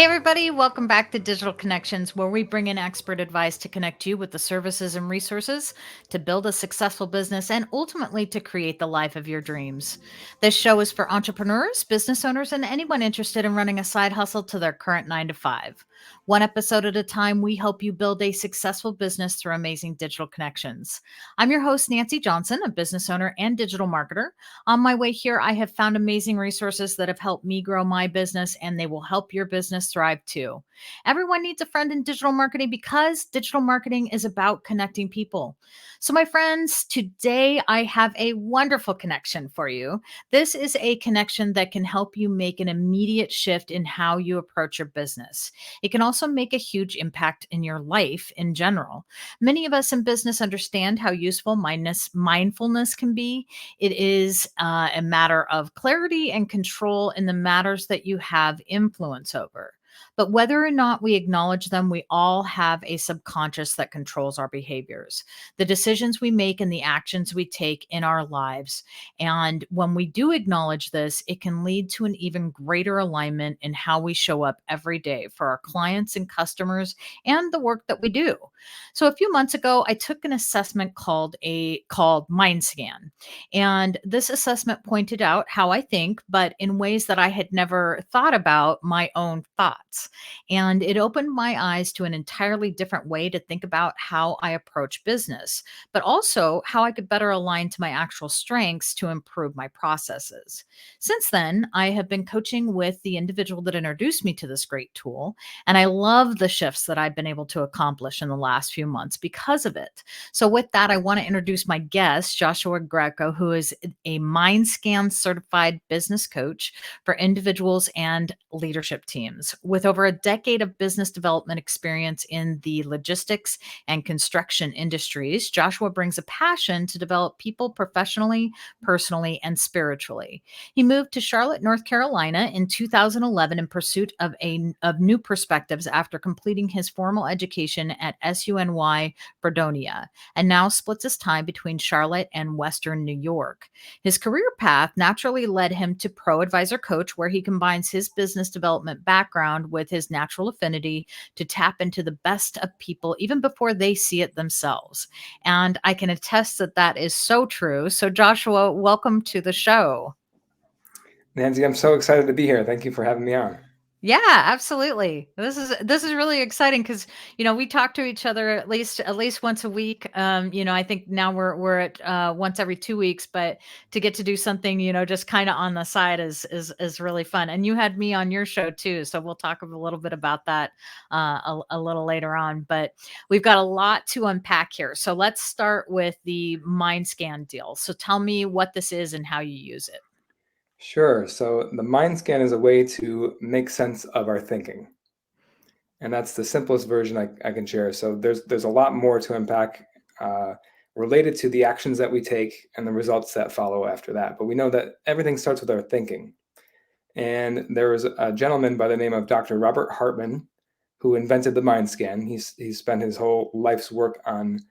Hey, everybody, welcome back to Digital Connections, where we bring in expert advice to connect you with the services and resources to build a successful business and ultimately to create the life of your dreams. This show is for entrepreneurs, business owners, and anyone interested in running a side hustle to their current 9 to 5. One episode at a time, we help you build a successful business through amazing digital connections. I'm your host, Nancee Johnson, a business owner and digital marketer. On my way here, I have found amazing resources that have helped me grow my business, and they will help your business thrive too. Everyone needs a friend in digital marketing because digital marketing is about connecting people. So, my friends, today I have a wonderful connection for you. This is a connection that can help you make an immediate shift in how you approach your business. It can also make a huge impact in your life in general. Many of us in business understand how useful mindfulness can be. It is a matter of clarity and control in the matters that you have influence over. But whether or not we acknowledge them, we all have a subconscious that controls our behaviors, the decisions we make, and the actions we take in our lives. And when we do acknowledge this, it can lead to an even greater alignment in how we show up every day for our clients and customers and the work that we do. So a few months ago, I took an assessment called Mindscan. And this assessment pointed out how I think, but in ways that I had never thought about my own thoughts. And it opened my eyes to an entirely different way to think about how I approach business, but also how I could better align to my actual strengths to improve my processes. Since then, I have been coaching with the individual that introduced me to this great tool, and I love the shifts that I've been able to accomplish in the last few months because of it. So, with that, I want to introduce my guest, Joshua Greco, who is a Mindscan certified business coach for individuals and leadership teams. With over a decade of business development experience in the logistics and construction industries, Joshua brings a passion to develop people professionally, personally, and spiritually. He moved to Charlotte, North Carolina in 2011 in pursuit of new perspectives after completing his formal education at SUNY Fredonia, and now splits his time between Charlotte and Western New York. His career path naturally led him to ProAdvisorCoach, where he combines his business development background with his natural affinity to tap into the best of people even before they see it themselves. And I can attest that that is so true. So, Joshua, welcome to the show. Nancee, I'm so excited to be here. Thank you for having me on. Yeah, absolutely. This is really exciting because we talk to each other at least once a week. I think now we're at once every 2 weeks, but to get to do something just kind of on the side is really fun. And you had me on your show too, so we'll talk a little bit about that a little later on. But we've got a lot to unpack here, so let's start with the Mindscan deal. So tell me what this is and how you use it. Sure. So the mind scan is a way to make sense of our thinking. And that's the simplest version I can share. So there's a lot more to unpack uh, related to the actions that we take and the results that follow after that. But we know that everything starts with our thinking. And there was a gentleman by the name of Dr. Robert Hartman who invented the mind scan. He's spent his whole life's work on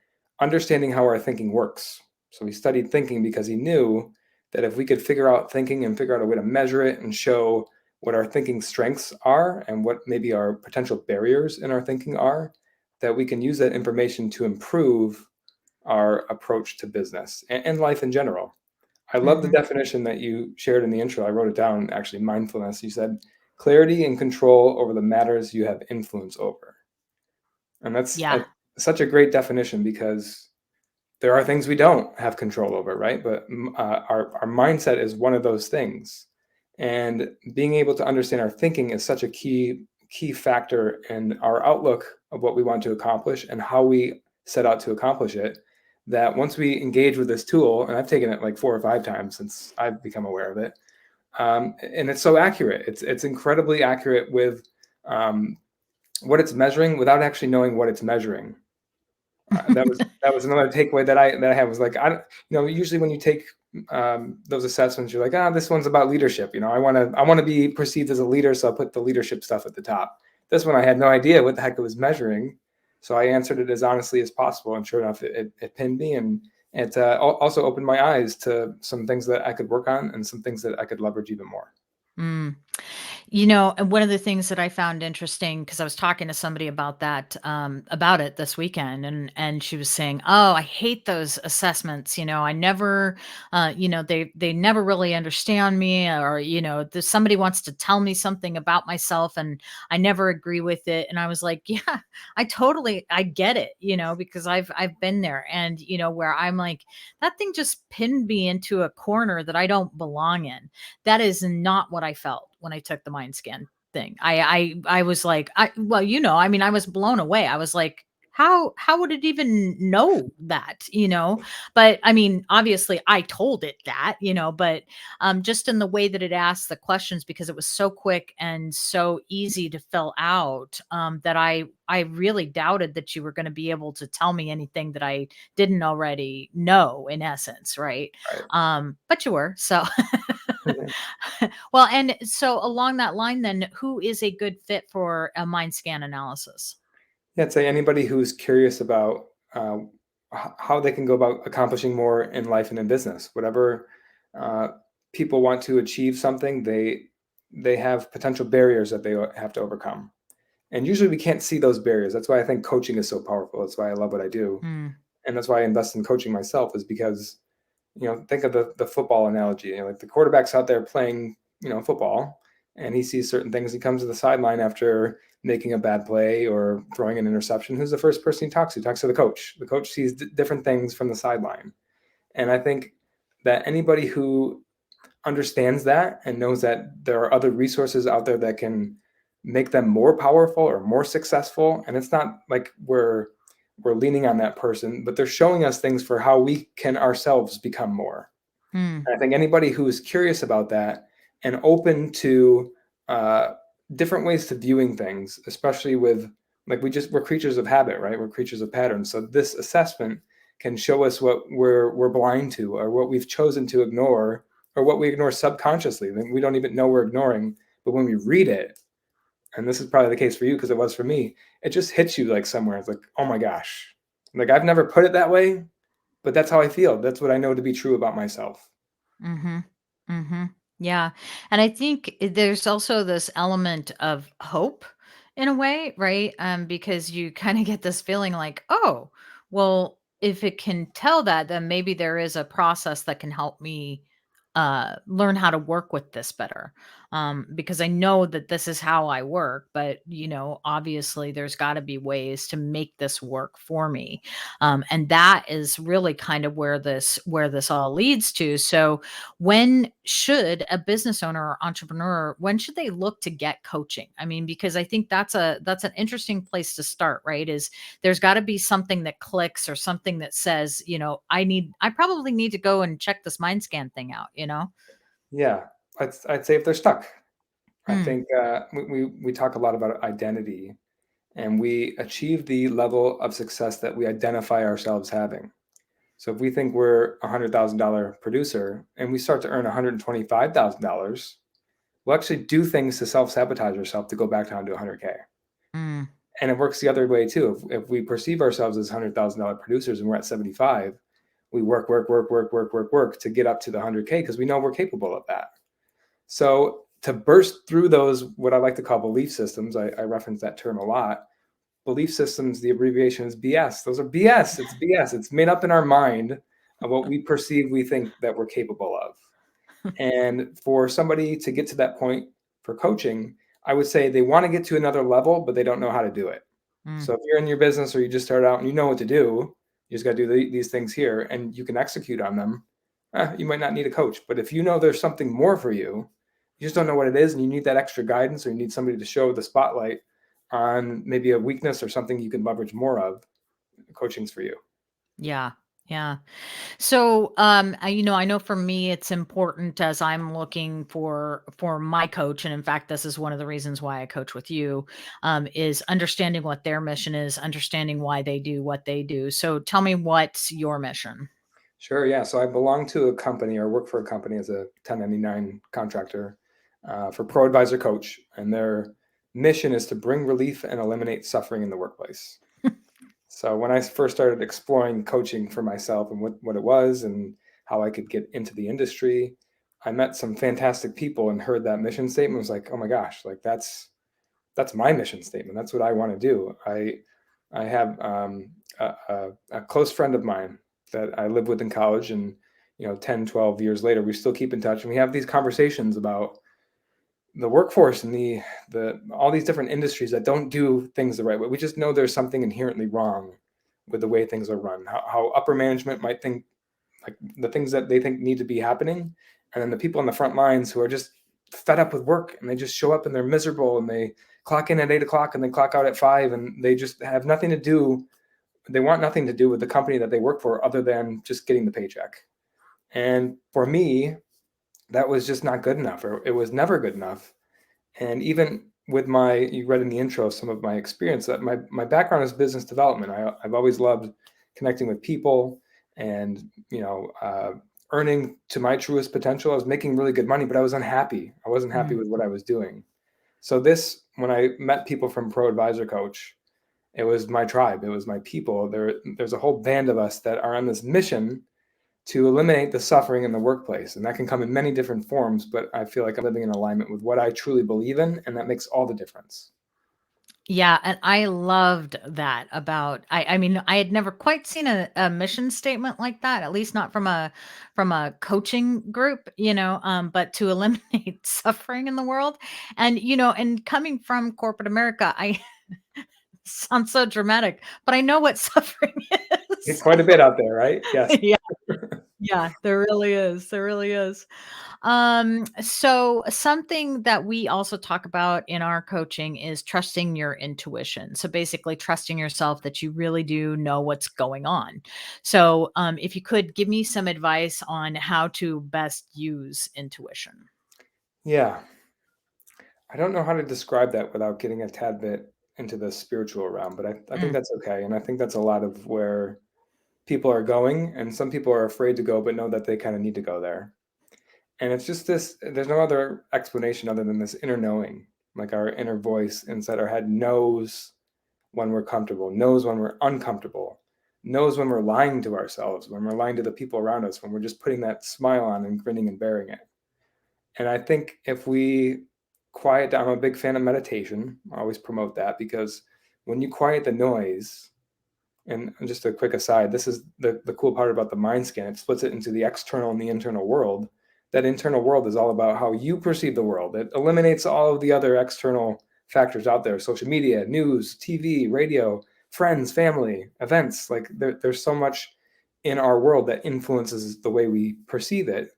understanding how our thinking works. So he studied thinking because he knew that if we could figure out thinking and figure out a way to measure it and show what our thinking strengths are and what maybe our potential barriers in our thinking are, that we can use that information to improve our approach to business and life in general. I love the Hmm. definition that you shared in the intro. I wrote it down, actually, mindfulness. You said clarity and control over the matters you have influence over. And that's Yeah. such a great definition because there are things we don't have control over, right? But our mindset is one of those things. And being able to understand our thinking is such a key factor in our outlook of what we want to accomplish and how we set out to accomplish it. That once we engage with this tool, and I've taken it like 4 or 5 times since I've become aware of it, and it's so accurate. It's incredibly accurate with um, what it's measuring without actually knowing what it's measuring. That was another takeaway that I had was like usually when you take those assessments you're like this one's about leadership. I want to be perceived as a leader, so I'll put the leadership stuff at the top. This one I had no idea what the heck it was measuring, so I answered it as honestly as possible, and sure enough it pinned me, and it also opened my eyes to some things that I could work on and some things that I could leverage even more. Mm. And one of the things that I found interesting, because I was talking to somebody about that, about it this weekend, and she was saying, "Oh, I hate those assessments. I never, they never really understand me, or there's somebody wants to tell me something about myself, and I never agree with it." And I was like, "Yeah, I get it, because I've been there, and where I'm like, that thing just pinned me into a corner that I don't belong in." That is not what I felt when I took the Mindscan thing. I was like, well, I mean, I was blown away. I was like, how would it even know that, But I mean, obviously I told it that, but just in the way that it asked the questions, because it was so quick and so easy to fill out, that I really doubted that you were going to be able to tell me anything that I didn't already know, in essence, right? Right. But you were. So well, and so along that line, then, who is a good fit for a mind scan analysis? Yeah, I'd say anybody who's curious about how they can go about accomplishing more in life and in business. Whatever uh, people want to achieve something, they have potential barriers that they have to overcome. And usually we can't see those barriers. That's why I think coaching is so powerful. That's why I love what I do. Mm, And that's why I invest in coaching myself, is because, think of the football analogy. Like the quarterback's out there playing, football, and he sees certain things. He comes to the sideline after making a bad play or throwing an interception. Who's the first person he talks to? He talks to the coach. The coach sees different things from the sideline. And I think that anybody who understands that and knows that there are other resources out there that can make them more powerful or more successful, and it's not like we're leaning on that person, but they're showing us things for how we can ourselves become more. mm, And I think anybody who is curious about that and open to uh, different ways to viewing things, especially with, like, we're creatures of habit, right? We're creatures of patterns. So this assessment can show us what we're blind to, or what we've chosen to ignore, or what we ignore subconsciously. We don't even know we're ignoring, but when we read it, and this is probably the case for you because it was for me, it just hits you like somewhere. It's like, oh my gosh, like I've never put it that way, but that's how I feel. That's what I know to be true about myself. mm-hmm. Mm-hmm. Yeah. And I think there's also this element of hope in a way, right? Because you kind of get this feeling like, oh, well, if it can tell that, then maybe there is a process that can help me learn how to work with this better. Because I know that this is how I work, but obviously there's got to be ways to make this work for me. And that is really kind of where this all leads to. So when should a business owner or entrepreneur, when should they look to get coaching? I mean, because I think that's an interesting place to start, right? Is there's got to be something that clicks, or something that says, I probably need to go and check this mind scan thing out. Yeah, I'd say if they're stuck. I Mm, think we talk a lot about identity, and we achieve the level of success that we identify ourselves having. So if we think we're a $100,000 producer and we start to earn $125,000, we'll actually do things to self-sabotage ourselves to go back down to 100K. mm, And it works the other way too. If we perceive ourselves as $100,000 producers and we're at 75, we work to get up to the 100K because we know we're capable of that. So to burst through those, what I like to call belief systems, I reference that term a lot. Belief systems, the abbreviation is BS. Those are BS. It's BS. It's made up in our mind of what we perceive we think that we're capable of. And for somebody to get to that point for coaching, I would say they want to get to another level, but they don't know how to do it. mm. So if you're in your business or you just start out and you know what to do, you just got to do these things here and you can execute on them. You might not need a coach, but if you know there's something more for you, you just don't know what it is, and you need that extra guidance, or you need somebody to show the spotlight on maybe a weakness or something you can leverage more of, coaching's for you. Yeah. Yeah. So, I know for me, it's important, as I'm looking for my coach, and in fact, this is one of the reasons why I coach with you, is understanding what their mission is, understanding why they do what they do. So, tell me, what's your mission? Sure, yeah. So I belong to a company, or work for a company as a 1099 contractor for ProAdvisorCoach, and their mission is to bring relief and eliminate suffering in the workplace. So when I first started exploring coaching for myself and what it was and how I could get into the industry, I met some fantastic people and heard that mission statement, was like, oh my gosh, like that's my mission statement. That's what I want to do. I have a close friend of mine that I lived with in college, and 10, 12 years later, we still keep in touch, and we have these conversations about the workforce and the all these different industries that don't do things the right way. We just know there's something inherently wrong with the way things are run. How upper management might think, like, the things that they think need to be happening, and then the people on the front lines who are just fed up with work, and they just show up and they're miserable, and they clock in at 8 o'clock and they clock out at 5, and they just have nothing to do. They want nothing to do with the company that they work for other than just getting the paycheck. And for me, that was just not good enough, or it was never good enough. And even with you read in the intro some of my experience, that my background is business development. I've always loved connecting with people, and earning to my truest potential. I was making really good money, but I was unhappy. I wasn't happy with what I was doing. So when I met people from ProAdvisorCoach, it was my tribe. It was my people. There's a whole band of us that are on this mission to eliminate the suffering in the workplace. And that can come in many different forms, but I feel like I'm living in alignment with what I truly believe in, and that makes all the difference. Yeah, and I loved that about I mean, I had never quite seen a mission statement like that, at least not from a coaching group, but to eliminate suffering in the world. And and coming from corporate America, I sounds so dramatic, but I know what suffering is. Quite a bit out there, right? Yes. Yeah, yeah, there really is. There really is. So something that we also talk about in our coaching is trusting your intuition. So basically trusting yourself that you really do know what's going on. So if you could give me some advice on how to best use intuition. Yeah. I don't know how to describe that without getting a tad bit into the spiritual realm, but I think Mm, that's okay. And I think that's a lot of where people are going. And some people are afraid to go, but know that they kind of need to go there. And it's just there's no other explanation other than this inner knowing. Like, our inner voice inside our head knows when we're comfortable, knows when we're uncomfortable, knows when we're lying to ourselves, when we're lying to the people around us, when we're just putting that smile on and grinning and bearing it. And I think if we quiet down, I'm a big fan of meditation. I always promote that, because when you quiet the noise, and just a quick aside, this is the cool part about the Mindscan. It splits it into the external and the internal world. That internal world is all about how you perceive the world. It eliminates all of the other external factors out there: social media, news, TV, radio, friends, family, events. Like, there's so much in our world that influences the way we perceive it.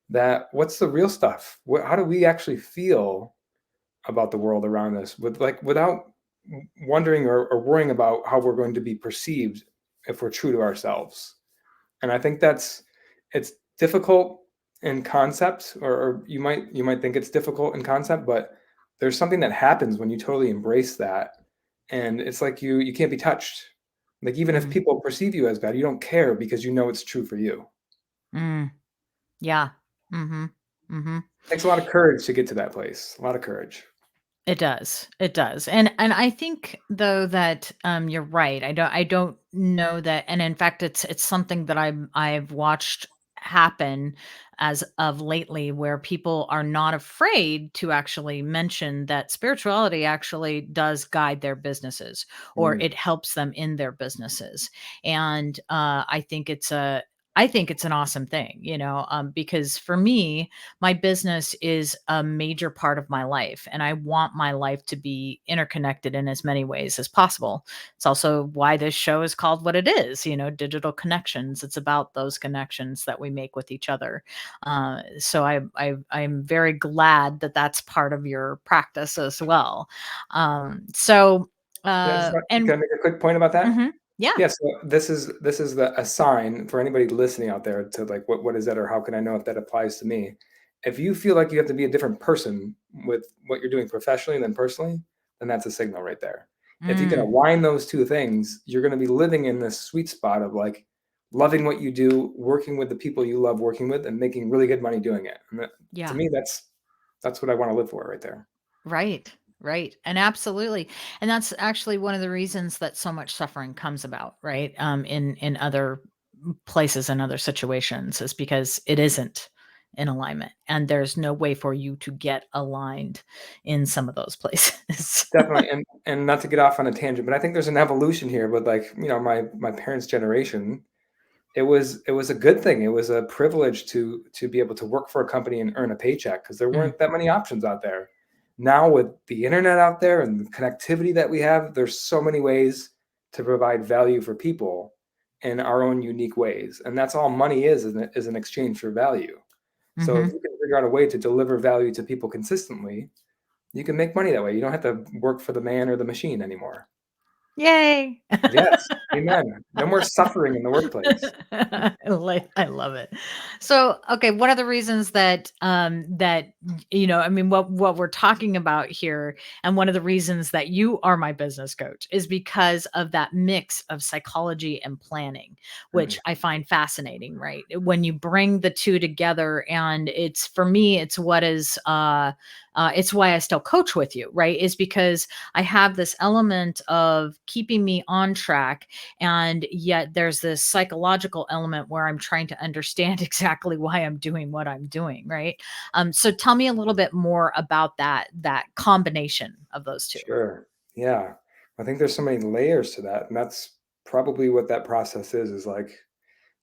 That what's the real stuff? How do we actually feel about the world around us, without wondering or worrying about how we're going to be perceived if we're true to ourselves? And I think it's difficult in concept, or you might think it's difficult in concept, but there's something that happens when you totally embrace that, and it's like you can't be touched. Like, even if mm, people perceive you as bad, you don't care, because you know it's true for you. mm. Yeah. Mm-hmm. Mm-hmm. It takes a lot of courage to get to that place. A lot of courage. It does. It does. And I think though that you're right. I don't know that, and in fact it's something that I've watched happen as of lately, where people are not afraid to actually mention that spirituality actually does guide their businesses, or Mm. it helps them in their businesses. And I think it's an awesome thing, because for me, my business is a major part of my life, and I want my life to be interconnected in as many ways as possible. It's also why this show is called what it is, digital connections. It's about those connections that we make with each other. So I'm very glad that that's part of your practice as well. So Can and I make a quick point about that? mhm, yeah, Yes, so this is a sign for anybody listening out there to, like, what is that, or how can I know if that applies to me? If you feel like you have to be a different person with what you're doing professionally than personally, then that's a signal right there. If you can mm, align those two things, you're going to be living in this sweet spot of, like, loving what you do, working with the people you love working with, and making really good money doing it. And to yeah. me, that's what I want to live for right there. Right, right, and absolutely, and that's actually one of the reasons that so much suffering comes about, right? In other places and other situations, is because it isn't. in alignment, and there's no way for you to get aligned in some of those places. Definitely, and not to get off on a tangent, but I think there's an evolution here with, like, my parents' generation. It was a good thing. It was a privilege to be able to work for a company and earn a paycheck because there Mm, weren't that many options out there. Now with the internet out there and the connectivity that we have, there's so many ways to provide value for people in our own unique ways, and that's all money is an exchange for value. So if mhm. you can figure out a way to deliver value to people consistently, you can make money that way. You don't have to work for the man or the machine anymore. Yay. Yes, amen. No more suffering in the workplace. I love it. So, okay, one of the reasons that I mean, what we're talking about here, and one of the reasons that you are my business coach is because of that mix of psychology and planning, Mhm. which I find fascinating, right? When you bring the two together, and it's for me, it's why I still coach with you, right? Is because I have this element of keeping me on track, and yet there's this psychological element where I'm trying to understand exactly why I'm doing what I'm doing, right? So tell me a little bit more about that combination of those two. Sure. Yeah. I think there's so many layers to that, and that's probably what that process is like,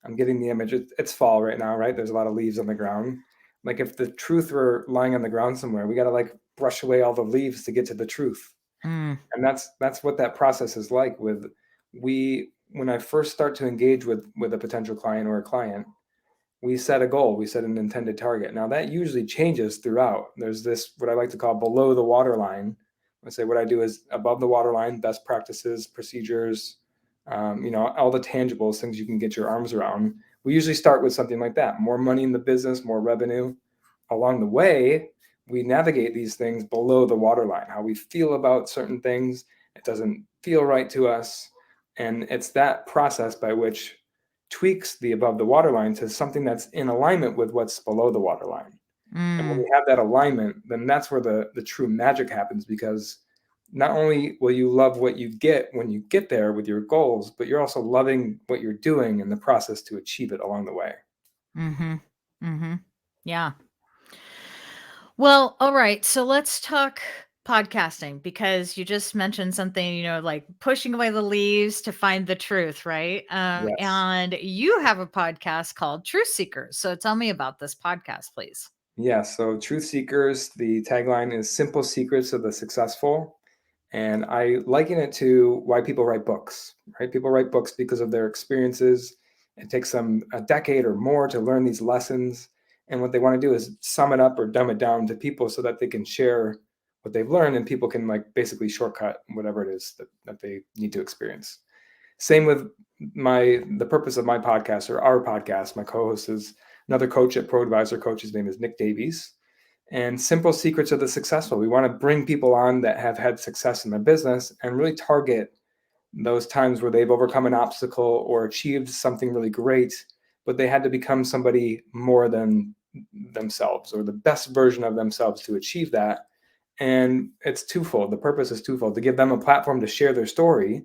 I'm getting the image. It's fall right now, right? There's a lot of leaves on the ground. Like, if the truth were lying on the ground somewhere, we gotta, like, brush away all the leaves to get to the truth. Mm, And that's what that process is like with we when I first start to engage with a potential client or a client, we set a goal, we set an intended target. Now that usually changes throughout. There's this, what I like to call, below the waterline. I say what I do is above the waterline, best practices, procedures, all the tangibles, things you can get your arms around. We usually start with something like that: more money in the business, more revenue. Along the way, we navigate these things below the waterline, how we feel about certain things. It doesn't feel right to us. And it's that process by which tweaks the above the waterline to something that's in alignment with what's below the waterline. And when mm, we have that alignment, then that's where the true magic happens, because not only will you love what you get when you get there with your goals, but you're also loving what you're doing in the process to achieve it along the way. mm-hmm. Mm-hmm. Yeah. Well, all right. So let's talk podcasting, because you just mentioned something, like pushing away the leaves to find the truth, right? Yes. And you have a podcast called Truth Seekers. So tell me about this podcast, please. Yeah. So Truth Seekers, the tagline is simple secrets of the successful. And I liken it to why people write books, right? People write books because of their experiences. It takes them a decade or more to learn these lessons. And what they want to do is sum it up or dumb it down to people so that they can share what they've learned, and people can, like, basically shortcut whatever it is that they need to experience. Same with the purpose of my podcast, or our podcast. My co-host is another coach at ProAdvisorCoach. His name is Nick Davies. And simple secrets of the successful. We want to bring people on that have had success in their business and really target those times where they've overcome an obstacle or achieved something really great, but they had to become somebody more than themselves, or the best version of themselves to achieve that. And it's twofold. The purpose is twofold: to give them a platform to share their story,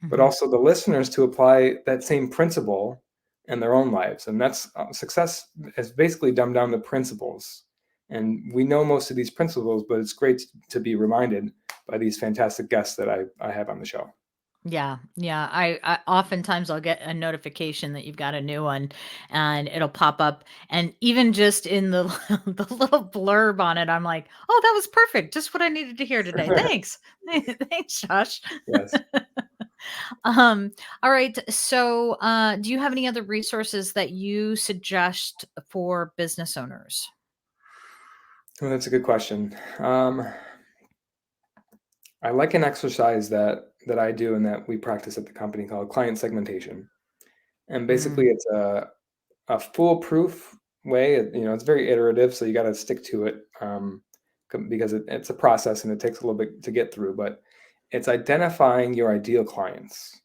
but Hmm. also the listeners to apply that same principle in their own lives. And that's success is basically dumbed down to principles. And we know most of these principles, but it's great to be reminded by these fantastic guests that I have on the show. Yeah, yeah. I oftentimes I'll get a notification that you've got a new one, and it'll pop up. And even just in the the little blurb on it, I'm like, oh, that was perfect. Just what I needed to hear today. Thanks. Thanks, Josh. Yes. All right. So do you have any other resources that you suggest for business owners? Well, that's a good question. I like an exercise that I do and that we practice at the company called client segmentation. And basically, Mm, it's a foolproof way. It's very iterative, so you got to stick to it, because it's a process and it takes a little bit to get through. But it's identifying your ideal clients.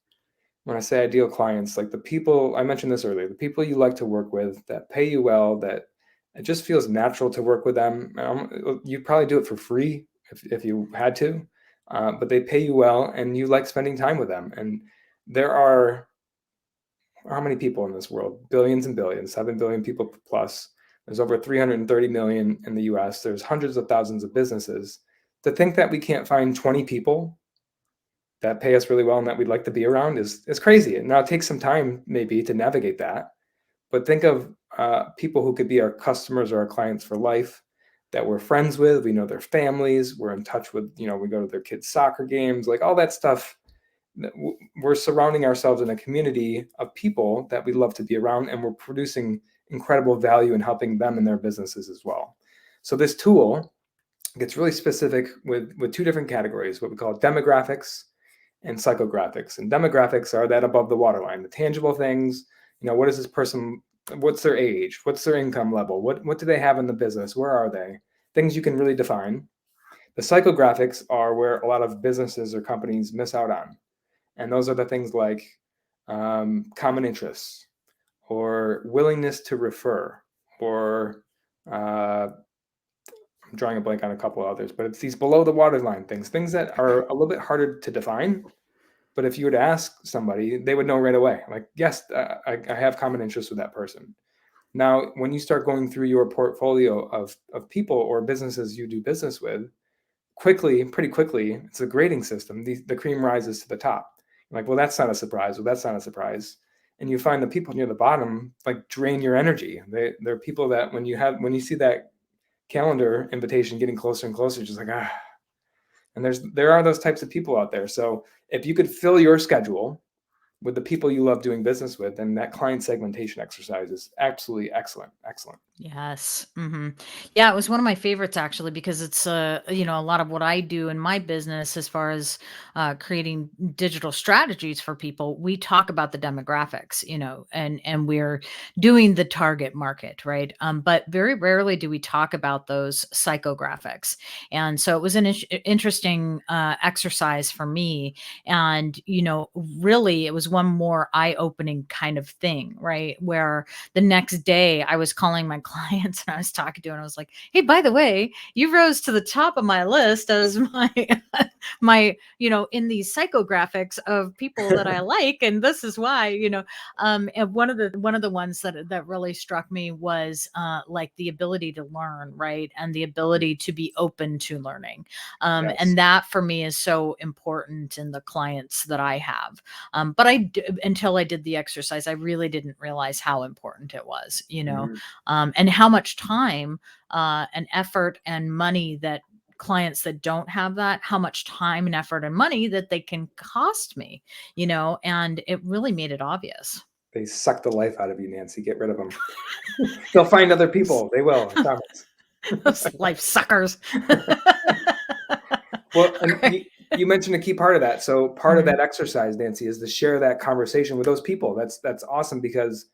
When I say ideal clients, like the people I mentioned this earlier, the people you like to work with, that pay you well, that it just feels natural to work with them. You'd probably do it for free if you had to, but they pay you well and you like spending time with them. And there are how many people in this world? Billions and billions, 7 billion people plus. There's over 330 million in the US. There's hundreds of thousands of businesses. To think that we can't find 20 people that pay us really well and that we'd like to be around is crazy. And now it takes some time maybe to navigate that. But think of people who could be our customers or our clients for life, that we're friends with. We know their families. We're in touch with, we go to their kids' soccer games, like all that stuff. We're surrounding ourselves in a community of people that we love to be around, and we're producing incredible value and helping them in their businesses as well. So this tool gets really specific with two different categories, what we call demographics and psychographics. And demographics are that above the waterline, the tangible things. What is this person, what's their age, what's their income level, what do they have in the business, where are they, things you can really define. The psychographics are where a lot of businesses or companies miss out on. And those are the things like common interests, or willingness to refer, or I'm drawing a blank on a couple others, but it's these below the waterline things that are a little bit harder to define. But if you were to ask somebody, they would know right away. Like, yes, I have common interests with that person. Now, when you start going through your portfolio of people or businesses you do business with, pretty quickly, it's a grading system. The cream rises to the top. You're like, well, that's not a surprise. Well, that's not a surprise. And you find the people near the bottom like drain your energy. They're people that when you see that calendar invitation getting closer and closer, just like and there are those types of people out there. So if you could fill your schedule with the people you love doing business with, then that client segmentation exercise is absolutely excellent. Yes. Yeah, it was one of my favorites actually because it's a lot of what I do in my business as far as creating digital strategies for people. We talk about the demographics, and we're doing the target market, right? But very rarely do we talk about those psychographics. And so it was an interesting exercise for me. And really, it was one more eye-opening kind of thing, right? Where the next day I was calling my clients and I was talking to and I was like, hey, by the way, you rose to the top of my list as my in these psychographics of people that I like, and this is why, and one of the ones that really struck me was like the ability to learn, right? And the ability to be open to learning. Yes. And that for me is so important in the clients that I have. But until I did the exercise, I really didn't realize how important it was, Mm-hmm. and how much time and effort and money that clients that don't have that, how much time and effort and money that they can cost me, and it really made it obvious. They suck the life out of you, Nancee. Get rid of them. They'll find other people. They will, I promise. Those life suckers. Well, and Right. you mentioned a key part of that. So part of Mhm. that exercise, Nancee, is to share that conversation with those people. That's awesome because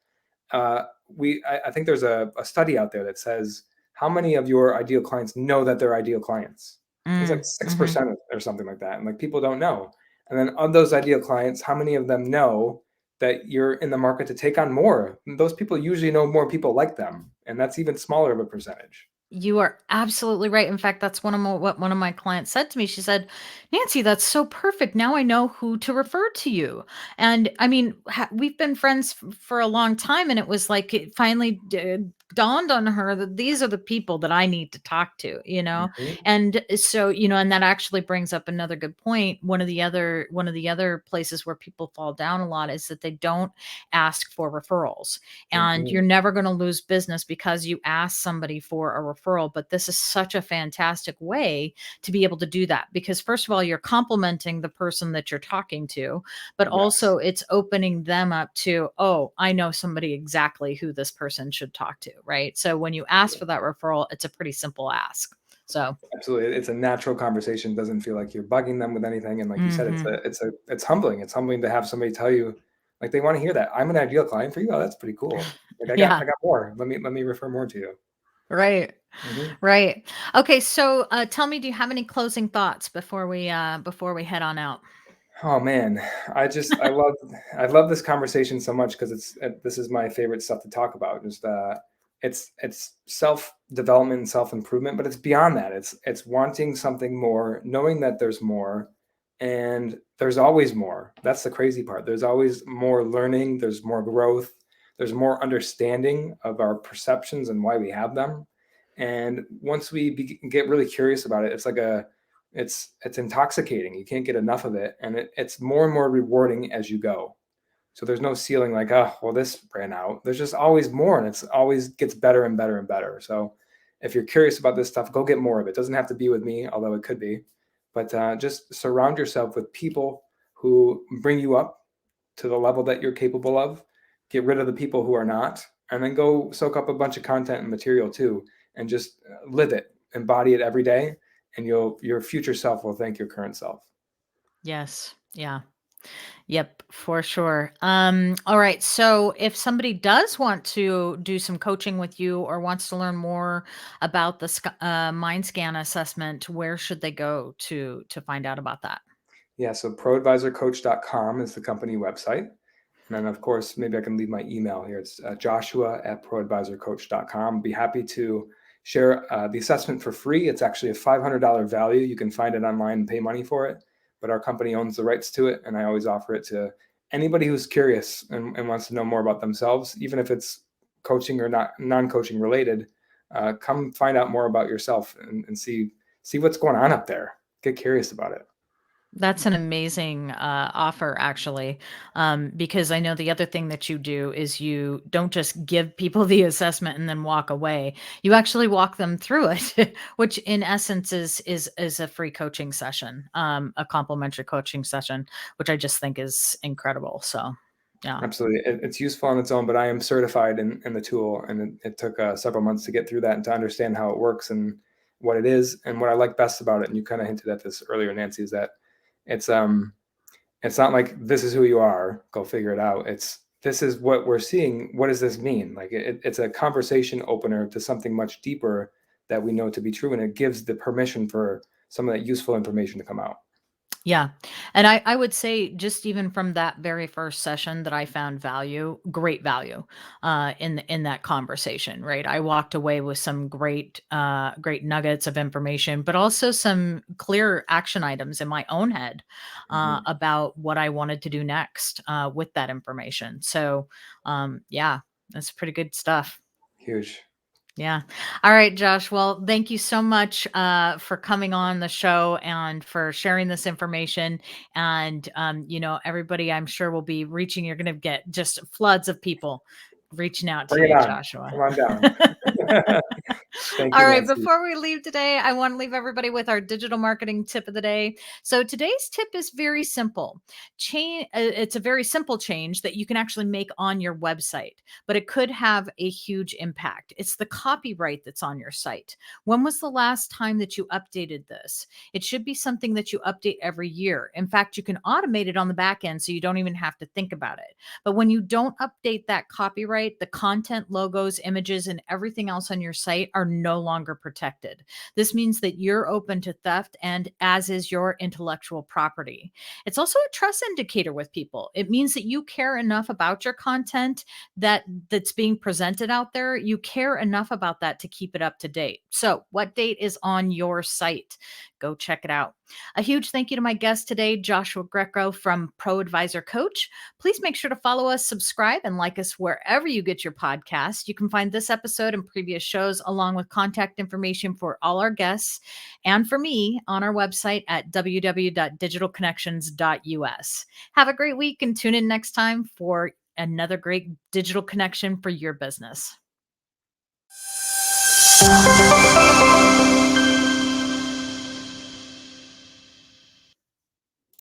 I think there's a study out there that says how many of your ideal clients know that they're ideal clients. It's like Mm, mhm. 6% or something like that. And like people don't know. And then of those ideal clients, how many of them know that you're in the market to take on more? And those people usually know more people like them. And that's even smaller of a percentage. You are absolutely right. In fact, that's what one of my clients said to me. She said, "Nancee, that's so perfect. Now I know who to refer to you." And I mean, we've been friends for a long time, and it was like it finally dawned on her that these are the people that I need to talk to. Mhm. And so and that actually brings up another good point. One of the other places where people fall down a lot is that they don't ask for referrals, and Mhm. you're never going to lose business because you ask somebody for a referral. But this is such a fantastic way to be able to do that because, first of all, you're complimenting the person that you're talking to, but Yes. also it's opening them up to, oh, I know somebody exactly who this person should talk to, right? So when you ask for that referral, it's a pretty simple ask. So, Absolutely. It's a natural conversation. It doesn't feel like you're bugging them with anything. And like you said, mhm. it's humbling. It's humbling to have somebody tell you, like, they want to hear that. I'm an ideal client for you. Oh, that's pretty cool. Like I Yeah, got more. Let me refer more to you. right. Mhm. Right. Okay, so tell me, do you have any closing thoughts before we head on out? Oh man, I love this conversation so much because this is my favorite stuff to talk about. Just it's self development and self improvement, but it's beyond that. It's wanting something more, knowing that there's more, and there's always more. That's the crazy part. There's always more learning. There's more growth. there's more understanding of our perceptions and why we have them. And once we get really curious about it, it's like it's intoxicating. You can't get enough of it, and it's more and more rewarding as you go. So there's no ceiling like, oh, well, this ran out. There's just always more, and it's always gets better and better and better. So if you're curious about this stuff, go get more of it. It doesn't have to be with me, although it could be. But just surround yourself with people who bring you up to the level that you're capable of. Get rid of the people who are not, and then go soak up a bunch of content and material too, and just live it, embody it every day, and your future self will thank your current self. Yes. Yeah. Yep, for sure. All right. So if somebody does want to do some coaching with you or wants to learn more about the Mindscan assessment, where should they go to find out about that? Yeah, so ProAdvisorCoach.com is the company website. And then, of course, maybe I can leave my email here. It's joshua@ProAdvisorCoach.com. Be happy to share the assessment for free. It's actually a $500 value. You can find it online and pay money for it, but our company owns the rights to it. And I always offer it to anybody who's curious and wants to know more about themselves, even if it's coaching or not non-coaching related. Come find out more about yourself and see what's going on up there. Get curious about it. That's an amazing offer, actually, because I know the other thing that you do is you don't just give people the assessment and then walk away. You actually walk them through it, which in essence is a free coaching session, a complimentary coaching session, which I just think is incredible. So, yeah. Absolutely. It's useful on its own, but I am certified in the tool, and it took several months to get through that and to understand how it works and what it is. And what I like best about it, and you kind of hinted at this earlier, Nancee, is that it's it's not like this is who you are, go figure it out. It's this is what we're seeing. What does this mean? Like it's a conversation opener to something much deeper that we know to be true, and it gives the permission for some of that useful information to come out. Yeah. And I would say just even from that very first session that I found value, great value in that conversation, right? I walked away with some great nuggets of information, but also some clear action items in my own head Mhm. about what I wanted to do next with that information. So yeah, that's pretty good stuff. Huge. Yeah. All right, Josh. Well, thank you so much for coming on the show and for sharing this information. And, everybody I'm sure will be reaching. You're going to get just floods of people reaching out to Bring it you, on. Joshua. Come on down. Thank All you, right. Nancee. Before we leave today, I want to leave everybody with our digital marketing tip of the day. So today's tip is very simple. It's a very simple change that you can actually make on your website, but it could have a huge impact. It's the copyright that's on your site. When was the last time that you updated this? It should be something that you update every year. In fact, you can automate it on the back end so you don't even have to think about it. But when you don't update that copyright, the content, logos, images, and everything else on your site are no longer protected. This means that you're open to theft, and as is your intellectual property. It's also a trust indicator with people. It means that you care enough about your content that's being presented out there. You care enough about that to keep it up to date. So, what date is on your site? Go check it out. A huge thank you to my guest today, Joshua Greco from ProAdvisorCoach. Please make sure to follow us, subscribe, and like us wherever you get your podcast. You can find this episode and previous shows along with contact information for all our guests and for me on our website at www.digitalconnections.us. Have a great week and tune in next time for another great digital connection for your business.